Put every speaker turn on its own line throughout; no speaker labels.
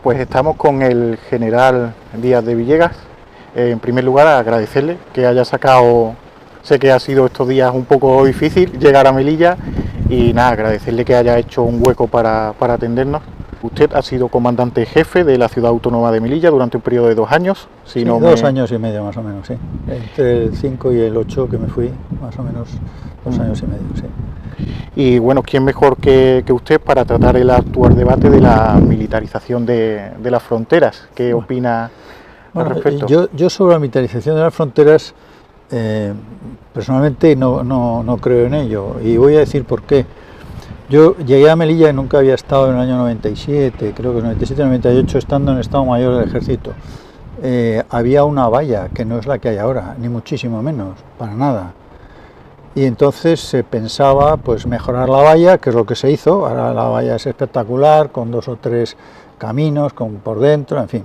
Pues estamos con el general Díaz de Villegas. En primer lugar, agradecerle que haya sacado, sé que ha sido estos días un poco difícil llegar a Melilla y nada, agradecerle que haya hecho un hueco para atendernos. Usted ha sido comandante jefe de la ciudad autónoma de Melilla durante un periodo de 2 años.
Si sí, no 2 años y medio más o menos, sí. Entre el 5 y el 8 que me fui, más o menos 2 años y medio, sí.
Y bueno, ¿quién mejor que usted para tratar el actual debate de la militarización de las fronteras? ¿Qué opina al respecto?
Yo sobre la militarización de las fronteras, personalmente no creo en ello, y voy a decir por qué. Yo llegué a Melilla y nunca había estado en el año 97, creo que 97-98, estando en el Estado Mayor del Ejército. Había una valla que no es la que hay ahora, ni muchísimo menos, para nada. Y entonces se pensaba pues mejorar la valla, que es lo que se hizo. Ahora la valla es espectacular, con 2 o 3 caminos, por dentro, en fin.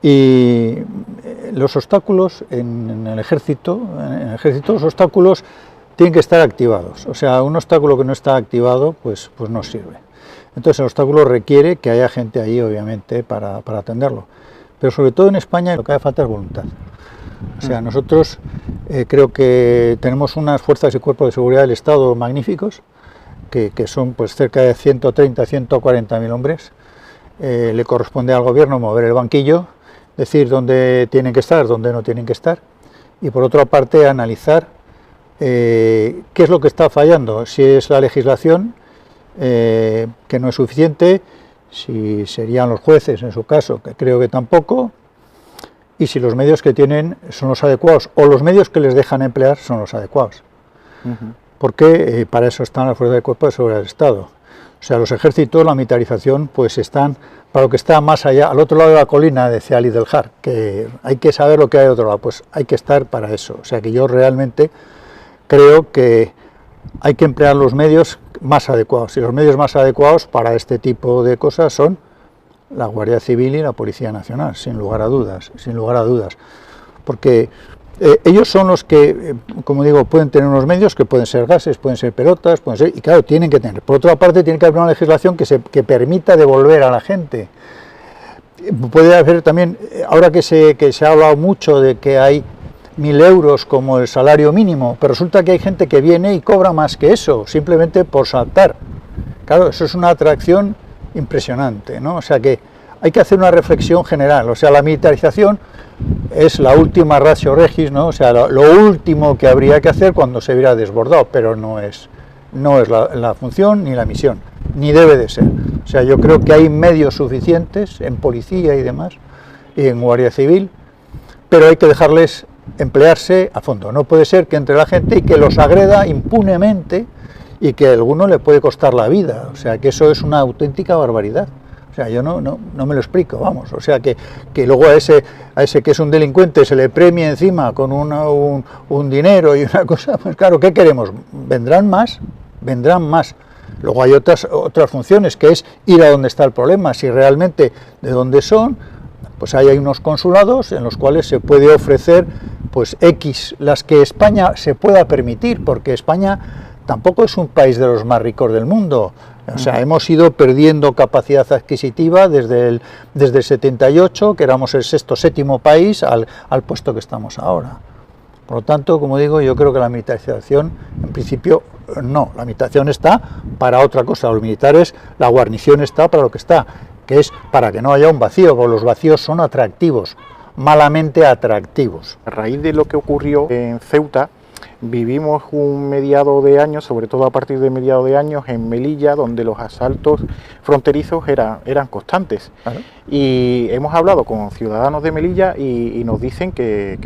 Y los obstáculos en el ejército los obstáculos tienen que estar activados. O sea, un obstáculo que no está activado, pues no sirve. Entonces el obstáculo requiere que haya gente ahí, obviamente, para atenderlo. Pero sobre todo en España lo que hace falta es voluntad. O sea, nosotros creo que tenemos unas fuerzas y cuerpos de seguridad del Estado magníficos, que son pues cerca de 130-140.000 hombres. Le corresponde al gobierno mover el banquillo, decir dónde tienen que estar, dónde no tienen que estar, y por otra parte analizar qué es lo que está fallando, si es la legislación, que no es suficiente, si serían los jueces en su caso, que creo que tampoco, y si los medios que tienen son los adecuados, o los medios que les dejan emplear son los adecuados. Porque para eso están las fuerzas de cuerpo de seguridad del Estado. O sea, los ejércitos, la militarización, pues están para lo que está más allá, al otro lado de la colina, decía Ali del Har, que hay que saber lo que hay al otro lado, pues hay que estar para eso. O sea, que yo realmente creo que hay que emplear los medios más adecuados, y los medios más adecuados para este tipo de cosas son la Guardia Civil y la Policía Nacional, sin lugar a dudas, porque ellos son los que, como digo, pueden tener unos medios que pueden ser gases, pueden ser pelotas, y claro, tienen que tener. Por otra parte, tiene que haber una legislación que permita devolver a la gente. Puede haber también, ahora que se ha hablado mucho de que hay 1.000 euros como el salario mínimo, pero resulta que hay gente que viene y cobra más que eso, simplemente por saltar. Claro, eso es una atracción impresionante, ¿no? O sea que hay que hacer una reflexión general. O sea, la militarización es la última ratio regis, ¿no? O sea, lo último que habría que hacer cuando se hubiera desbordado, pero no es la función ni la misión, ni debe de ser. O sea, yo creo que hay medios suficientes en policía y demás, y en Guardia Civil, pero hay que dejarles emplearse a fondo. No puede ser que entre la gente y que los agreda impunemente y que a alguno le puede costar la vida. O sea, que eso es una auténtica barbaridad. O sea, yo no me lo explico, vamos. O sea, que luego a ese que es un delincuente se le premie encima con un dinero y una cosa, pues claro, ¿qué queremos? Vendrán más. Luego hay otras funciones, que es ir a donde está el problema. Si realmente de dónde son, pues hay unos consulados en los cuales se puede ofrecer pues X, las que España se pueda permitir, porque España tampoco es un país de los más ricos del mundo. O sea, hemos ido perdiendo capacidad adquisitiva desde el 78, que éramos el 6º, 7º país, al puesto que estamos ahora. Por lo tanto, como digo, yo creo que la militarización, en principio, no. La militarización está para otra cosa. Los militares, la guarnición está para lo que está, que es para que no haya un vacío, porque los vacíos son atractivos, malamente atractivos.
A raíz de lo que ocurrió en Ceuta, vivimos un mediado de años, sobre todo a partir de mediados de años, en Melilla, donde los asaltos fronterizos eran constantes. Claro. Y hemos hablado con ciudadanos de Melilla y nos dicen que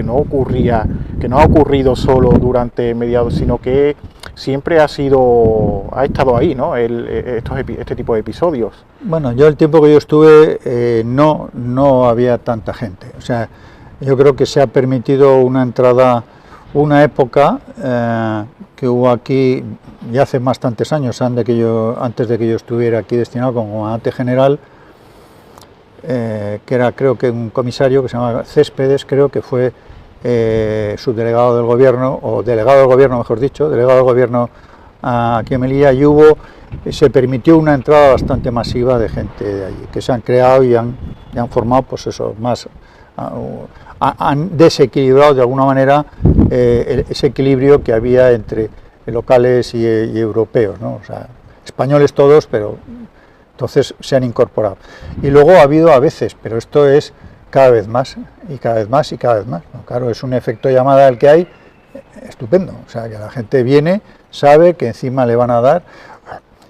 no ha ocurrido solo durante mediados, sino que siempre ha estado ahí, ¿no? Este tipo de episodios.
Bueno, yo el tiempo que yo estuve no había tanta gente. O sea, yo creo que se ha permitido una época que hubo aquí ya hace bastantes años, antes de que yo estuviera aquí destinado como comandante general, que era creo que un comisario que se llamaba Céspedes, creo que fue subdelegado del gobierno, o delegado del gobierno, mejor dicho, delegado del gobierno aquí en Melilla, y hubo se permitió una entrada bastante masiva de gente de allí, que se han creado y han formado, pues eso, más, han desequilibrado de alguna manera ese equilibrio que había entre locales y europeos, ¿no? O sea, españoles todos, pero entonces se han incorporado. Y luego ha habido a veces, pero esto es cada vez más, y cada vez más, y cada vez más, ¿no? Claro, es un efecto llamada el que hay estupendo, o sea, que la gente viene, sabe que encima le van a dar.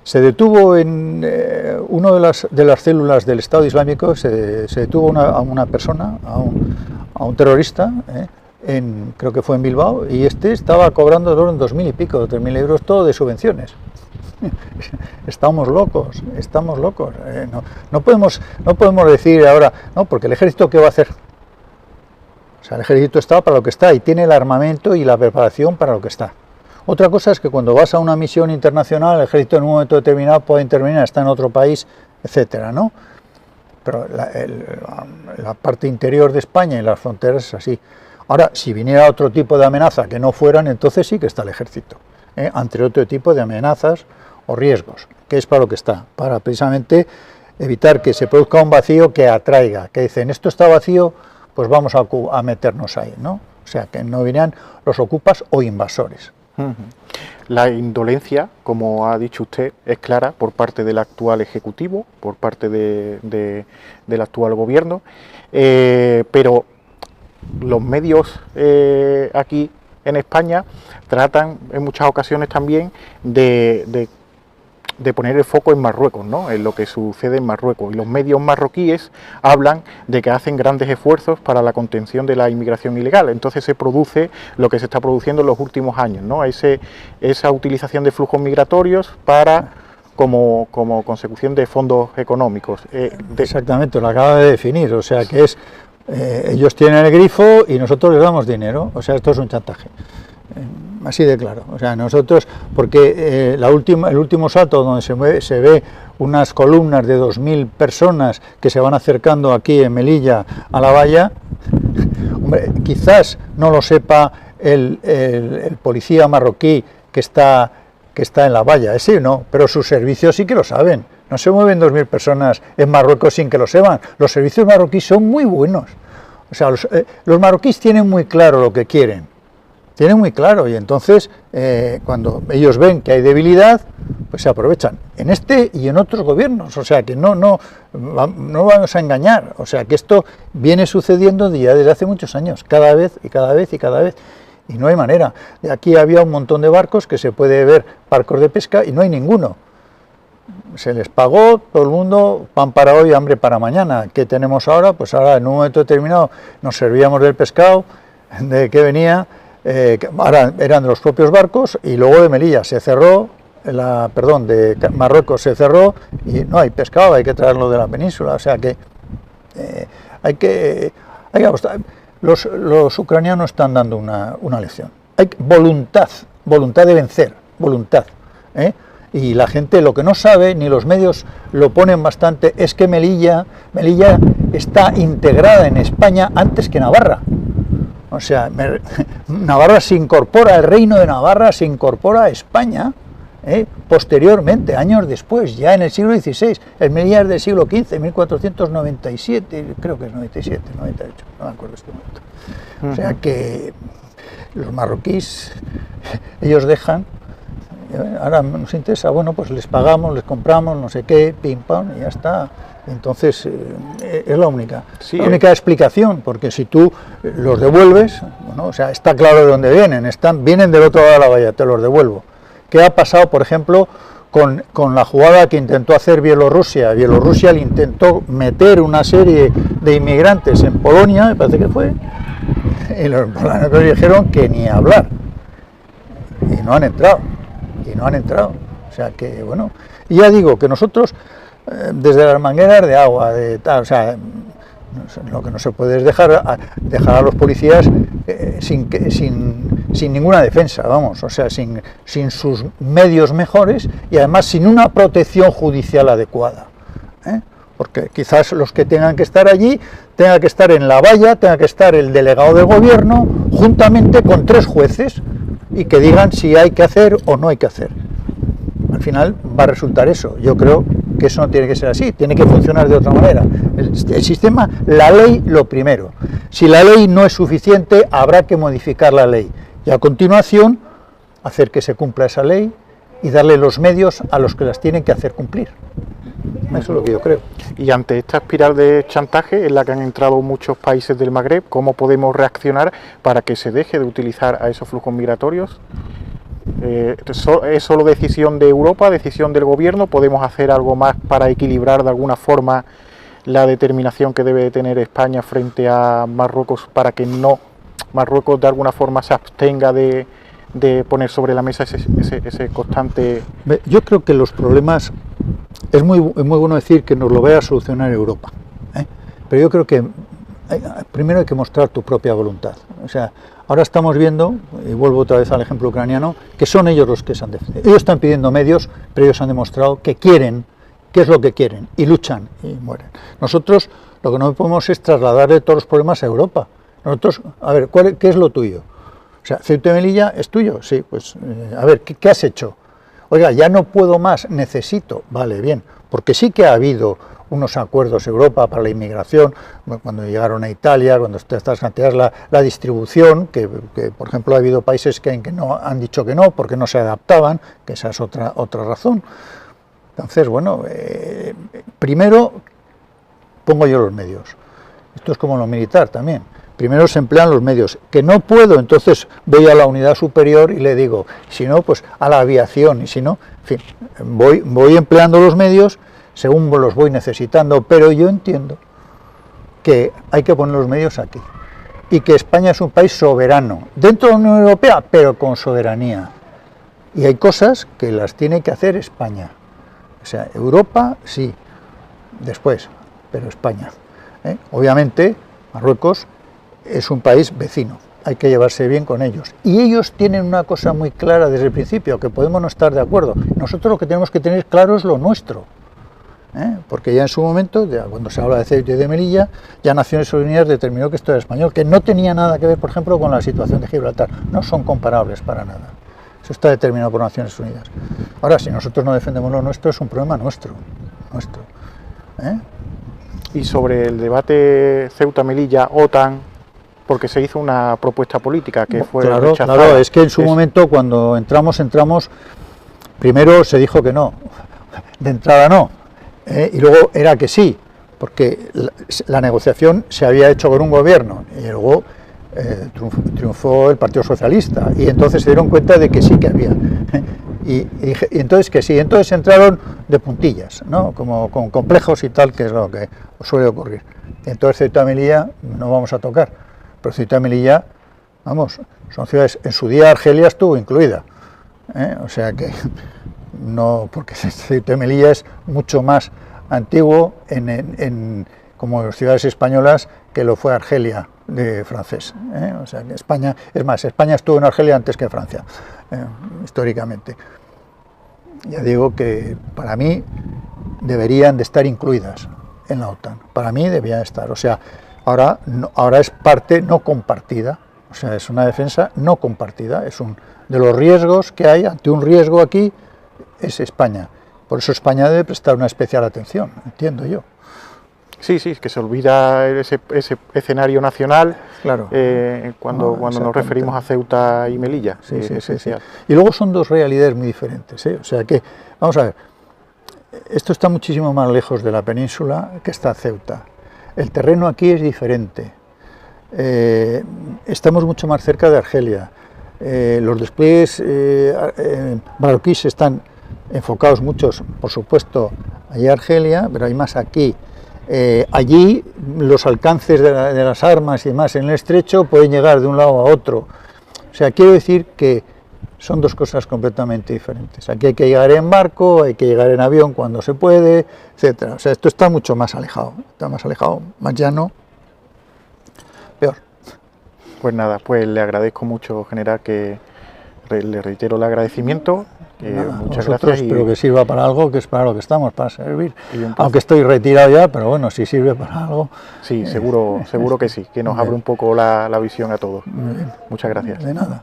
Se detuvo en una de las células del Estado Islámico, se detuvo a una persona, a un terrorista, creo que fue en Bilbao, y estaba cobrando en 2.000 y pico, 3.000 euros, todo de subvenciones. Estamos locos. No podemos decir ahora, no, porque el ejército, ¿qué va a hacer? O sea, el ejército está para lo que está y tiene el armamento y la preparación para lo que está. Otra cosa es que cuando vas a una misión internacional, el ejército en un momento determinado puede intervenir, está en otro país, etcétera, ¿no? Pero la parte interior de España y las fronteras es así. Ahora, si viniera otro tipo de amenaza que no fueran, entonces sí que está el ejército, ante otro tipo de amenazas o riesgos, que es para lo que está, para precisamente evitar que se produzca un vacío que atraiga, que dicen, esto está vacío, pues vamos a meternos ahí, ¿no? O sea, que no vinieran los ocupas o invasores.
La indolencia, como ha dicho usted, es clara por parte del actual Ejecutivo, por parte del actual Gobierno, pero los medios aquí en España tratan en muchas ocasiones también de poner el foco en Marruecos, ¿no? En lo que sucede en Marruecos, y los medios marroquíes hablan de que hacen grandes esfuerzos para la contención de la inmigración ilegal. Entonces se produce lo que se está produciendo en los últimos años, ¿no? Esa utilización de flujos migratorios como consecución de fondos económicos.
Exactamente, lo acaba de definir, o sea que es ellos tienen el grifo y nosotros les damos dinero, o sea, esto es un chantaje. Así de claro, o sea, nosotros, porque el último salto donde se ve unas columnas de 2.000 personas que se van acercando aquí en Melilla a la valla, hombre, quizás no lo sepa el policía marroquí que está en la valla, ese no, pero sus servicios sí que lo saben. No se mueven 2.000 personas en Marruecos sin que lo sepan. Los servicios marroquíes son muy buenos. O sea, los marroquíes tienen muy claro lo que quieren. Tienen muy claro, y entonces cuando ellos ven que hay debilidad, pues se aprovechan en este y en otros gobiernos. O sea que no vamos a engañar. O sea que esto viene sucediendo ya desde hace muchos años, cada vez y cada vez y cada vez. Y no hay manera. Aquí había un montón de barcos que se puede ver, barcos de pesca, y no hay ninguno. Se les pagó, todo el mundo, pan para hoy, hambre para mañana. ¿Qué tenemos ahora? Pues ahora en un momento determinado nos servíamos del pescado, de que venía, ahora eran de los propios barcos, y luego de Melilla se cerró, de Marruecos se cerró, y no hay pescado, hay que traerlo de la península. O sea que hay que apostar. Los ucranianos están dando una lección. Hay voluntad de vencer, voluntad. Y la gente lo que no sabe, ni los medios lo ponen bastante, es que Melilla está integrada en España antes que Navarra. O sea, Navarra se incorpora, el reino de Navarra se incorpora a España posteriormente, años después, ya en el siglo XVI. El Melilla es del siglo XV, 1497, creo que es 97, 98, no me acuerdo este momento. O sea que los marroquíes, ellos dejan. Ahora nos interesa, bueno, pues les pagamos, les compramos, no sé qué, pim pam, y ya está. Entonces es la única explicación, porque si tú los devuelves, bueno, o sea, está claro de dónde vienen, vienen del otro lado de la valla, te los devuelvo. ¿Qué ha pasado, por ejemplo, con la jugada que intentó hacer Bielorrusia? Bielorrusia le intentó meter una serie de inmigrantes en Polonia, me parece que fue, y los polacos dijeron que ni hablar, y no han entrado. O sea que, bueno, y ya digo que nosotros, desde las mangueras de agua, o sea, lo que no se puede es dejar a los policías sin ninguna defensa, vamos, o sea, sin sus medios mejores, y además sin una protección judicial adecuada, porque quizás los que tengan que estar allí, tenga que estar en la valla, tenga que estar el delegado del gobierno, juntamente con 3 jueces, y que digan si hay que hacer o no hay que hacer. al final va a resultar eso. Yo creo que eso no tiene que ser así, tiene que funcionar de otra manera. El sistema, la ley lo primero. Si la ley no es suficiente, habrá que modificar la ley y a continuación hacer que se cumpla esa ley y darle los medios a los que las tienen que hacer cumplir. Eso es lo que yo creo.
Y ante esta espiral de chantaje en la que han entrado muchos países del Magreb, ¿cómo podemos reaccionar para que se deje de utilizar a esos flujos migratorios? ¿Es solo decisión de Europa, decisión del gobierno? ¿Podemos hacer algo más para equilibrar de alguna forma la determinación que debe tener España frente a Marruecos para que no Marruecos de alguna forma se abstenga de poner sobre la mesa ese constante?
Yo creo que los problemas, es muy bueno decir que nos lo vaya a solucionar Europa, pero yo creo que primero hay que mostrar tu propia voluntad. O sea, ahora estamos viendo, y vuelvo otra vez al ejemplo ucraniano, que son ellos los que se han defendido. Ellos están pidiendo medios, pero ellos han demostrado que quieren, qué es lo que quieren, y luchan y mueren. Nosotros lo que no podemos es trasladarle todos los problemas a Europa. Nosotros, a ver, ¿qué es lo tuyo? O sea, Ceuta y Melilla es tuyo, sí, pues, a ver, ¿qué has hecho? Oiga, ya no puedo más, necesito, vale, bien, porque sí que ha habido unos acuerdos Europa para la inmigración, cuando llegaron a Italia, cuando estas cantidades, la distribución, que por ejemplo ha habido países que no han dicho que no, porque no se adaptaban, que esa es otra razón. Entonces, bueno, primero pongo yo los medios. Esto es como lo militar también. Primero se emplean los medios. Que no puedo, entonces voy a la unidad superior y le digo, si no, pues a la aviación, y si no, en fin, voy empleando los medios según los voy necesitando, pero yo entiendo que hay que poner los medios aquí y que España es un país soberano, dentro de la Unión Europea, pero con soberanía. Y hay cosas que las tiene que hacer España. O sea, Europa sí, después, pero España. Obviamente, Marruecos es un país vecino, hay que llevarse bien con ellos. Y ellos tienen una cosa muy clara desde el principio, que podemos no estar de acuerdo. Nosotros lo que tenemos que tener claro es lo nuestro. Porque ya en su momento, ya cuando se habla de Ceuta y de Melilla, ya Naciones Unidas determinó que esto era español, que no tenía nada que ver, por ejemplo, con la situación de Gibraltar. No son comparables para nada. Eso está determinado por Naciones Unidas. Ahora, si nosotros no defendemos lo nuestro, es un problema nuestro.
Y sobre el debate Ceuta-Melilla, OTAN, porque se hizo una propuesta política que fue rechazada.
Claro, es que en su momento, cuando entramos, primero se dijo que no, de entrada no, y luego era que sí, porque la negociación se había hecho con un gobierno, y luego triunfó el Partido Socialista, y entonces se dieron cuenta de que sí que había, y entonces que sí, entonces entraron de puntillas, ¿no? Como con complejos y tal, que es lo que suele ocurrir. Entonces Ceuta y Melilla no vamos a tocar, pero Ceuta y Melilla, vamos, son ciudades, en su día Argelia estuvo incluida, o sea que no, porque Ceuta y Melilla es mucho más antiguo como ciudades españolas que lo fue Argelia de francés, o sea que España, es más, España estuvo en Argelia antes que Francia, históricamente. Ya digo que para mí deberían de estar incluidas en la OTAN, para mí debían estar, o sea, ahora es parte no compartida, o sea, es una defensa no compartida, es de los riesgos que hay, ante un riesgo aquí, es España. Por eso España debe prestar una especial atención, entiendo yo.
Sí, que se olvida ese escenario nacional,
claro.
Cuando nos referimos a Ceuta y Melilla.
Sí. Y luego son dos realidades muy diferentes, O sea que, vamos a ver, esto está muchísimo más lejos de la península que está Ceuta. El terreno aquí es diferente. Estamos mucho más cerca de Argelia. Los despliegues marroquíes están enfocados muchos, por supuesto, allí a Argelia, pero hay más aquí. Allí los alcances de las armas y demás en el estrecho pueden llegar de un lado a otro. O sea, quiero decir que son dos cosas completamente diferentes. Aquí hay que llegar en barco, hay que llegar en avión cuando se puede, etcétera. O sea, esto está mucho más alejado, más llano, peor.
Pues nada, pues le agradezco mucho, general, que le reitero el agradecimiento. Muchas gracias.
Espero que sirva para algo, que es para lo que estamos, para servir. Aunque estoy retirado ya, pero bueno, si sirve para algo.
Sí, seguro que sí, que nos abre un poco la visión a todos.
Muy bien.
Muchas gracias.
De nada.